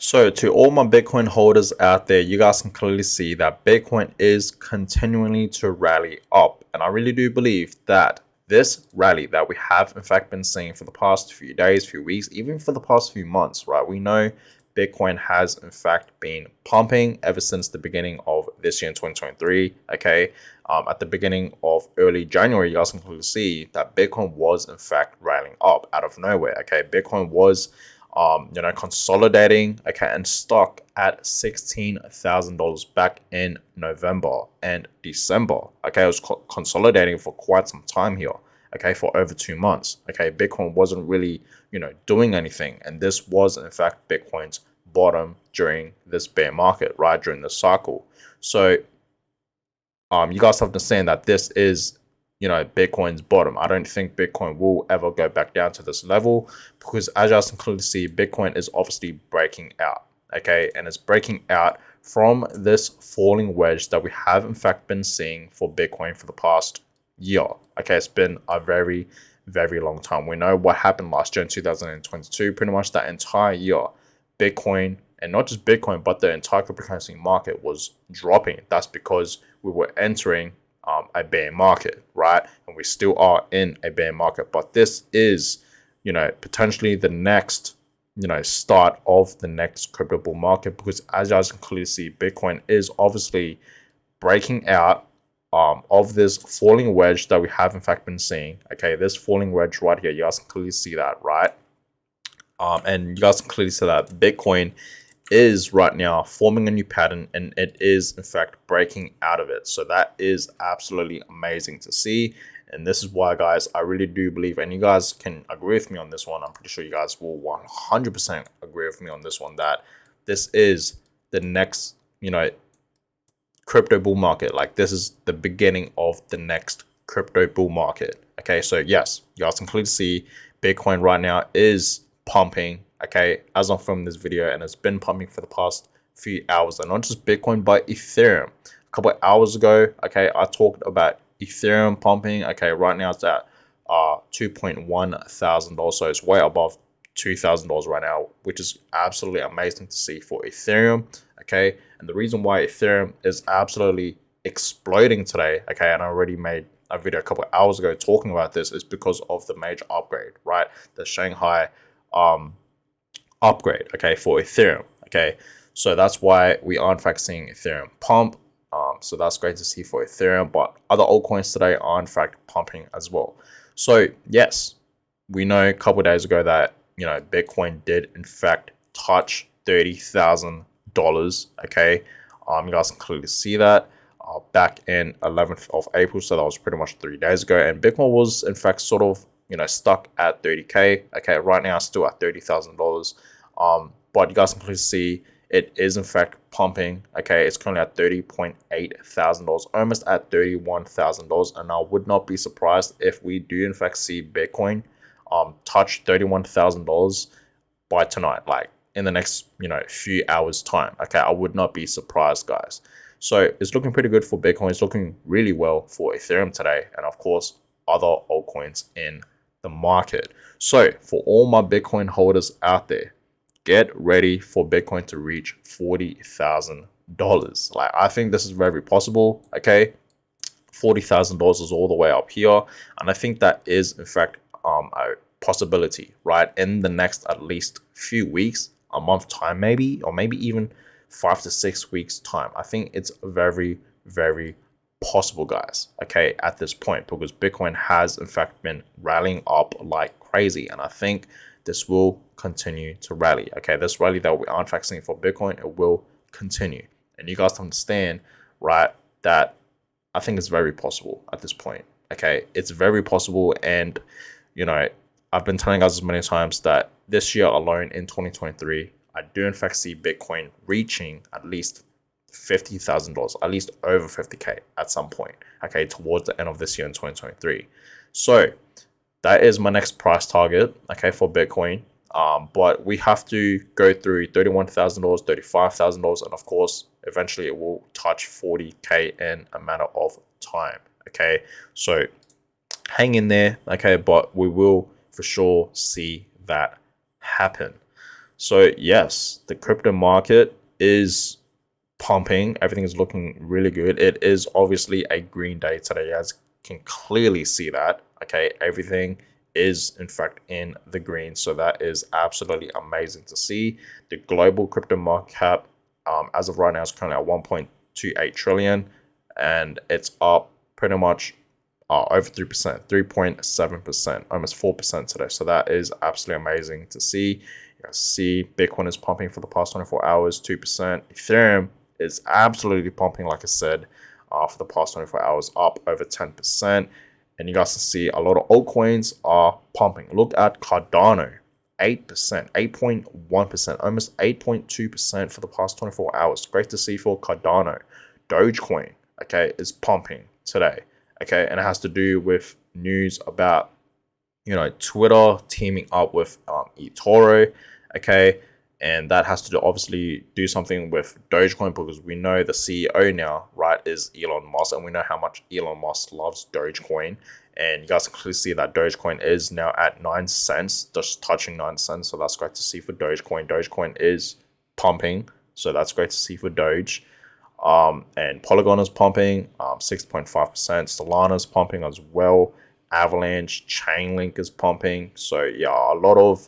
So to all my Bitcoin holders out there, you guys can clearly see that Bitcoin is continually to rally up. And I really do believe that this rally that we have in fact been seeing for the past few days, few weeks, even for the past few months, right? We know Bitcoin has in fact been pumping ever since the beginning of this year in 2023. Okay. At the beginning of early January, you guys can clearly see that Bitcoin was in fact rallying up out of nowhere. Okay. Bitcoin was consolidating, okay, and stock at $16,000 back in November and December. Okay, it was consolidating for quite some time here. Okay, for over 2 months. Okay, Bitcoin wasn't really, doing anything, and this was in fact Bitcoin's bottom during this bear market, right, during the cycle. So, you guys have to understand that this is Bitcoin's bottom. I don't think Bitcoin will ever go back down to this level because as you guys can clearly see, Bitcoin is obviously breaking out. Okay, and it's breaking out from this falling wedge that we have in fact been seeing for Bitcoin for the past year. Okay, it's been a very, very long time. We know what happened last year in 2022. Pretty much that entire year, Bitcoin, and not just Bitcoin, but the entire cryptocurrency market was dropping. That's because we were entering a bear market, right? And we still are in a bear market, but this is, potentially the next, start of the next crypto bull market, because as you guys can clearly see, Bitcoin is obviously breaking out of this falling wedge that we have in fact been seeing. Okay, this falling wedge right here, you guys can clearly see that, right? And you guys can clearly see that Bitcoin is right now forming a new pattern, and it is in fact breaking out of it. So that is absolutely amazing to see. And this is why, guys, I really do believe, and you guys can agree with me on this one, I'm pretty sure you guys will 100% agree with me on this one, that this is the next, crypto bull market. Like, this is the beginning of the next crypto bull market. Okay, so yes, you guys can clearly see Bitcoin right now is pumping, okay, as I'm filming this video, and it's been pumping for the past few hours. And not just Bitcoin, but Ethereum. A couple of hours ago, okay, I talked about Ethereum pumping. Okay, right now it's at $2.1 thousand, so it's way above $2,000 right now, which is absolutely amazing to see for Ethereum. Okay, and the reason why Ethereum is absolutely exploding today, okay, and I already made a video a couple of hours ago talking about this, is because of the major upgrade, right? The Shanghai upgrade, okay, for Ethereum. Okay, so that's why we are in fact seeing Ethereum pump. So that's great to see for Ethereum, but other altcoins today are in fact pumping as well. So yes, we know a couple of days ago that Bitcoin did in fact touch $30,000. Okay, you guys can clearly see that back in 11th of April, so that was pretty much 3 days ago, and Bitcoin was in fact sort of stuck at 30K. Okay, right now still at $30,000. But you guys can clearly see it is in fact pumping. Okay, it's currently at $30.8 thousand, almost at $31,000, and I would not be surprised if we do in fact see Bitcoin touch $31,000 by tonight, like in the next few hours time. Okay, I would not be surprised, guys. So it's looking pretty good for Bitcoin. It's looking really well for Ethereum today, and of course other altcoins in the market. So for all my Bitcoin holders out there, get ready for Bitcoin to reach $40,000. Like, I think this is very possible. Okay, $40,000 is all the way up here, and I think that is in fact a possibility, right, in the next at least few weeks, a month time maybe, or maybe even 5 to 6 weeks time. I think it's very, very possible, guys, okay, at this point, because Bitcoin has in fact been rallying up like crazy, and I think this will continue to rally. Okay, this rally that we are in fact seeing for Bitcoin, it will continue, and you guys understand, right, that I think it's very possible at this point. Okay, it's very possible, and I've been telling us as many times that this year alone in 2023, I do in fact see Bitcoin reaching at least $50,000, at least over 50K at some point, okay, towards the end of this year in 2023. So that is my next price target, okay, for Bitcoin. But we have to go through $31,000, $35,000, and of course, eventually it will touch 40K in a matter of time, okay? So hang in there, okay, but we will for sure see that happen. So yes, the crypto market is pumping. Everything is looking really good. It is obviously a green day today. You guys can clearly see that. Okay, everything is in fact in the green. So that is absolutely amazing to see. The global crypto market cap, as of right now, is currently at 1.28 trillion, and it's up pretty much over 3%, 3.7%, almost 4% today. So that is absolutely amazing to see. You guys see Bitcoin is pumping for the past 24 hours, 2%. Ethereum is absolutely pumping, like I said, for the past 24 hours, up over 10%. And you guys can see a lot of altcoins are pumping. Look at Cardano, 8%, 8.1%, almost 8.2% for the past 24 hours. Great to see for Cardano. Dogecoin, okay, is pumping today. Okay, and it has to do with news about, Twitter teaming up with eToro, okay, and that has to do, obviously do something with Dogecoin, because we know the CEO now, right, is Elon Musk, and we know how much Elon Musk loves Dogecoin, and you guys can clearly see that Dogecoin is now at 9 cents, just touching 9 cents, so that's great to see for Dogecoin. Dogecoin is pumping, so that's great to see for Doge. And Polygon is pumping 6.5%. Solana is pumping as well. Avalanche, Chainlink is pumping. So yeah, a lot of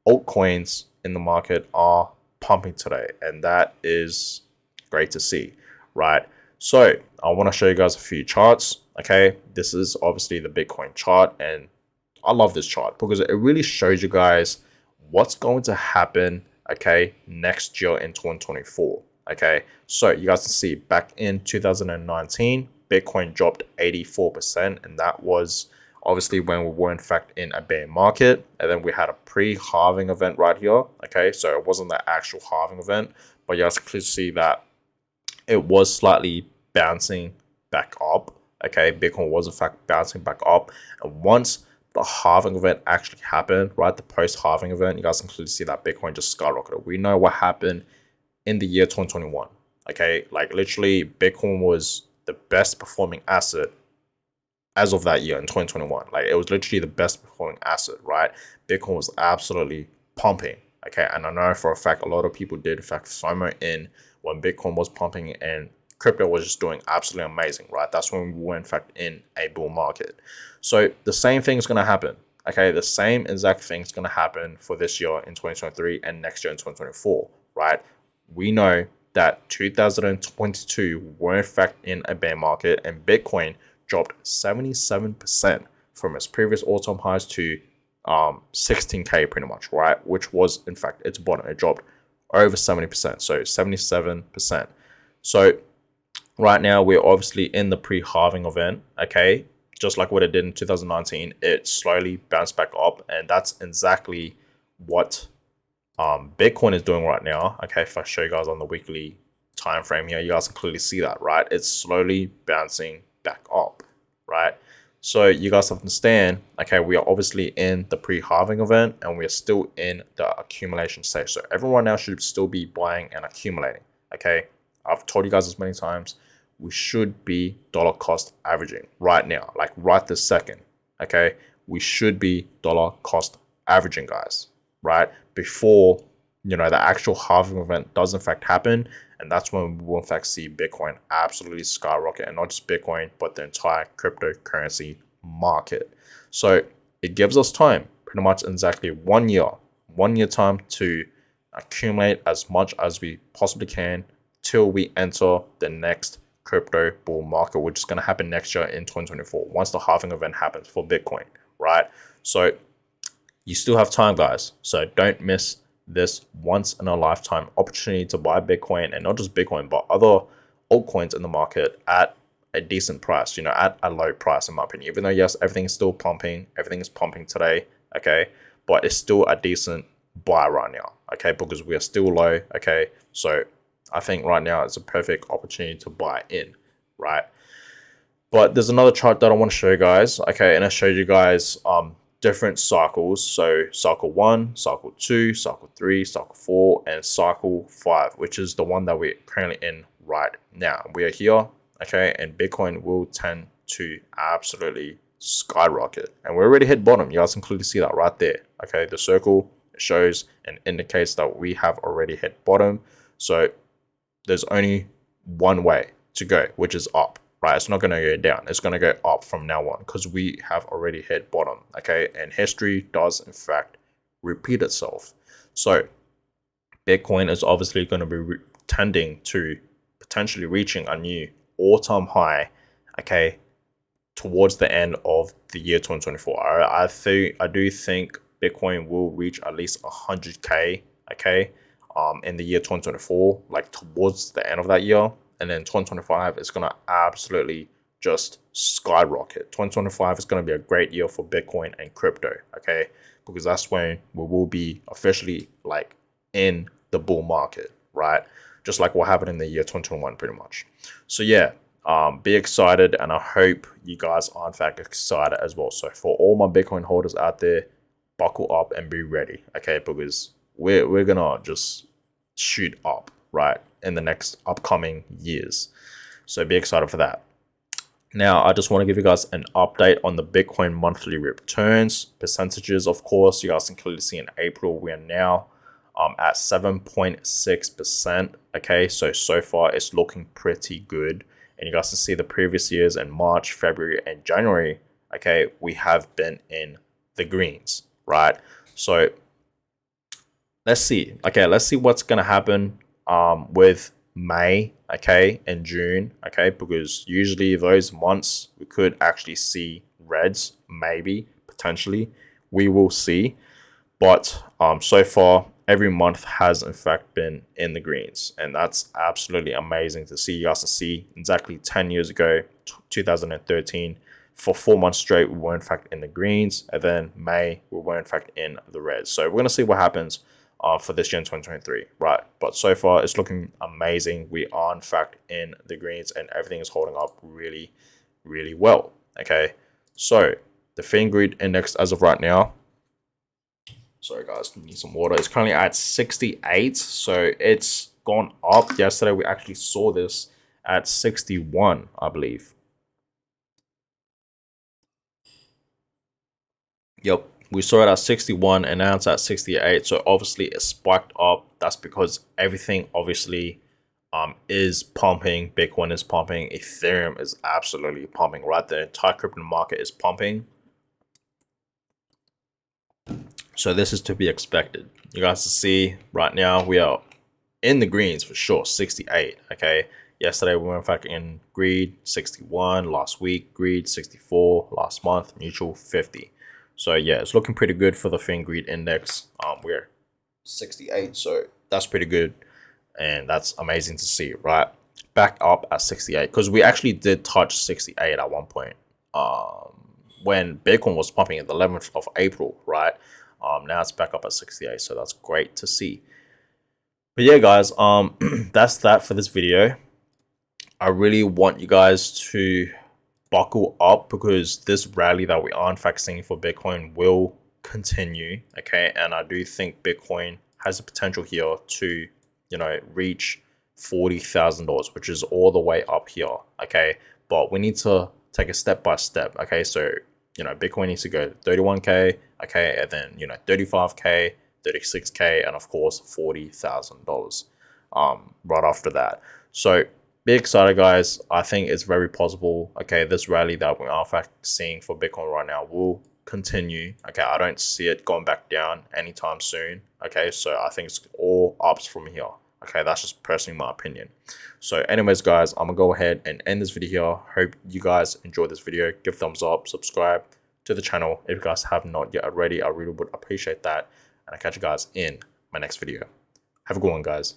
altcoins in the market are pumping today, and that is great to see, right? So I want to show you guys a few charts. Okay, this is obviously the Bitcoin chart, and I love this chart because it really shows you guys what's going to happen, okay, next year in 2024. Okay, so you guys can see back in 2019, Bitcoin dropped 84%, and that was obviously when we were in fact in a bear market. And then we had a pre-halving event right here. Okay, so it wasn't the actual halving event, but you guys can clearly see that it was slightly bouncing back up. Okay, Bitcoin was in fact bouncing back up, and once the halving event actually happened, right, the post-halving event, you guys can clearly see that Bitcoin just skyrocketed. We know what happened in the year 2021. Okay, like literally Bitcoin was the best performing asset as of that year in 2021. Like it was literally the best performing asset, right? Bitcoin was absolutely pumping. Okay, and I know for a fact a lot of people did in fact FOMO in when Bitcoin was pumping and crypto was just doing absolutely amazing, right? That's when we were in fact in a bull market. So the same thing is going to happen. Okay, the same exact thing is going to happen for this year in 2023 and next year in 2024, right? We know that 2022 were in fact in a bear market, and Bitcoin dropped 77% from its previous all-time highs to 16K pretty much, right? Which was in fact its bottom. It dropped over 70%, so 77%. So right now we're obviously in the pre-halving event, okay? Just like what it did in 2019, it slowly bounced back up, and that's exactly what Bitcoin is doing right now. Okay, if I show you guys on the weekly time frame here, you guys can clearly see that, right? It's slowly bouncing back up, right? So you guys have to understand, okay, we are obviously in the pre-halving event, and we are still in the accumulation stage. So everyone now should still be buying and accumulating. Okay, I've told you guys as many times, we should be dollar cost averaging right now, like right this second. Okay, we should be dollar cost averaging, guys, right? Before the actual halving event does in fact happen, and that's when we will in fact see Bitcoin absolutely skyrocket, and not just Bitcoin, but the entire cryptocurrency market. So it gives us time, pretty much exactly 1 year time to accumulate as much as we possibly can till we enter the next crypto bull market, which is going to happen next year in 2024, once the halving event happens for Bitcoin, right? So you still have time, guys. So don't miss this once in a lifetime opportunity to buy Bitcoin, and not just Bitcoin, but other altcoins in the market at a decent price, at a low price, in my opinion. Even though, yes, everything is still pumping, everything is pumping today, okay, but it's still a decent buy right now, okay, because we are still low, okay. So I think right now it's a perfect opportunity to buy in, right? But there's another chart that I want to show you guys, okay, and I showed you guys different cycles. So cycle 1, cycle 2, cycle 3, cycle 4, and cycle 5, which is the one that we're currently in right now. We are here, okay, and Bitcoin will tend to absolutely skyrocket, and we already hit bottom. You guys can clearly see that right there, okay. The circle It shows and indicates that we have already hit bottom. So there's only one way to go, which is up, right? It's not going to go down. It's going to go up from now on because we have already hit bottom, okay? And history does, in fact, repeat itself. So Bitcoin is obviously going to be tending to potentially reaching a new all-time high, okay, towards the end of the year 2024. I do think Bitcoin will reach at least 100K, okay, in the year 2024, like towards the end of that year. And then 2025 is going to absolutely just skyrocket. 2025 is going to be a great year for Bitcoin and crypto, okay, because that's when we will be officially like in the bull market, right? Just like what happened in the year 2021, pretty much. So yeah, be excited, and I hope you guys are in fact excited as well. So for all my Bitcoin holders out there, buckle up and be ready, okay? Because we're gonna just shoot up, right, in the next upcoming years. So be excited for that. Now, I just want to give you guys an update on the Bitcoin monthly returns percentages. Of course, you guys can clearly see in April we are now at 7.6%. Okay, so far it's looking pretty good. And you guys can see the previous years in March, February, and January. Okay, we have been in the greens, right? So let's see. Okay, let's see what's gonna happen with May, okay, and June, okay, because usually those months we could actually see reds, maybe, potentially. We will see. But so far, every month has in fact been in the greens, and that's absolutely amazing to see. You guys can see exactly 10 years ago, 2013, for 4 months straight, we were in fact in the greens, and then May, we were in fact in the reds. So we're going to see what happens for this year in 2023, right? But so far, it's looking amazing. We are in fact in the greens, and everything is holding up really, really well, okay? So the Fingrid index as of right now, sorry guys, need some water. It's currently at 68, so it's gone up. Yesterday we actually saw this at 61, I believe. Yep, we saw it at 61 and now it's at 68. So obviously it spiked up. That's because everything obviously is pumping. Bitcoin is pumping. Ethereum is absolutely pumping, right? The entire crypto market is pumping. So this is to be expected. You guys can see right now we are in the greens for sure, 68, okay? Yesterday we were in fact in greed, 61. Last week, greed, 64. Last month, neutral, 50. So yeah, it's looking pretty good for the Fingrid index. We're 68, so that's pretty good, and that's amazing to see, right? Back up at 68, because we actually did touch 68 at one point when Bitcoin was pumping at the 11th of April, right? Now it's back up at 68, so that's great to see. But yeah, guys, that's that for this video. I really want you guys to buckle up, because this rally that we are in fact seeing for Bitcoin will continue, okay? And I do think Bitcoin has the potential here to, you know, reach $40,000, which is all the way up here, okay? But we need to take a step by step, okay? So, you know, Bitcoin needs to go 31K, okay? And then, you know, 35K, 36K, and of course, $40,000 right after that. So be excited, guys. I think it's very possible, okay, this rally that we are in fact seeing for Bitcoin right now will continue, okay? I don't see it going back down anytime soon, okay? So I think it's all ups from here, okay? That's just personally my opinion. So anyways, guys, I'm gonna go ahead and end this video here. Hope you guys enjoyed this video. Give thumbs up, subscribe to the channel if you guys have not yet already. I really would appreciate that, and I'll catch you guys in my next video. Have a good one, guys.